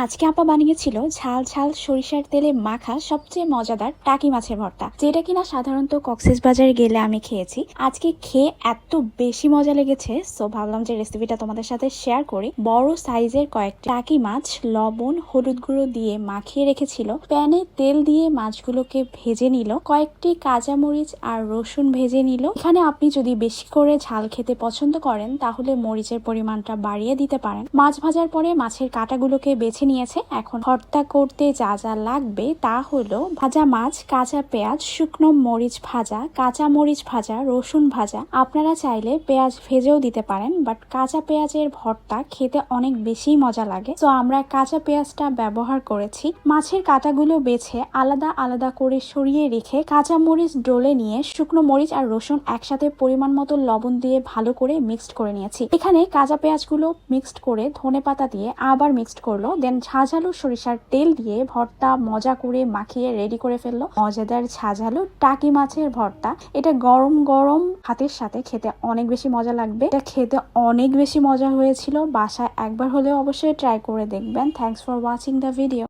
আজকে আপা বানিয়েছিল ঝাল ঝাল সরিষার তেলে মাখা সবচেয়ে মজাদার টাকি মাছের ভর্তা, যেটা কিনা সাধারণত কক্সবাজারে গেলে আমি খেয়েছি। আজকে খেয়ে এত বেশি মজা লেগেছে, সো ভাবলাম যে রেসিপিটা তোমাদের সাথে শেয়ার করি। বড় সাইজের কয়েকটি টাকি মাছ লবণ হলুদ গুঁড়ো দিয়ে মাখিয়ে রেখেছিল, প্যানে তেল দিয়ে মাছগুলোকে ভেজে নিল, কয়েকটি কাঁচামরিচ আর রসুন ভেজে নিল। এখানে আপনি যদি বেশি করে ঝাল খেতে পছন্দ করেন তাহলে মরিচের পরিমাণটা বাড়িয়ে দিতে পারেন। মাছ ভাজার পরে মাছের কাঁটাগুলোকে বেছে নিয়েছে। এখন ভর্তা করতে যা যা লাগবে তা হলো ভাজা মাছ, কাঁচা পেঁয়াজ, শুকনো মরিচ ভাজা, কাঁচা মরিচ ভাজা, রসুন ভাজা। আপনারা চাইলে পেঁয়াজ ভেজেও দিতে পারেন, বাট কাঁচা পেঁয়াজের ভর্তা খেতে অনেক বেশি মজা লাগে, তো আমরা কাঁচা পেঁয়াজটা ব্যবহার করেছি। মাছের কাঁটাগুলো বেছে আলাদা আলাদা করে সরিয়ে রেখে কাঁচা মরিচ ডলে নিয়ে শুকনো মরিচ আর রসুন একসাথে পরিমাণ মতো লবণ দিয়ে ভালো করে মিক্সড করে নিয়েছি। এখানে কাঁচা পেঁয়াজগুলো মিক্সড করে ধনেপাতা দিয়ে আবার মিক্সড করলো, দেন ঝাঁঝালো সরিষার তেল দিয়ে ভর্তা মজা করে মাখিয়ে রেডি করে ফেললো মজাদার ঝাঁঝালো টাকি মাছের ভর্তা। এটা গরম গরম ভাতের সাথে খেতে অনেক বেশি মজা লাগবে। এটা খেতে অনেক বেশি মজা হয়েছিল। বাসায় একবার হলেও অবশ্যই ট্রাই করে দেখবেন। Thanks for watching the video.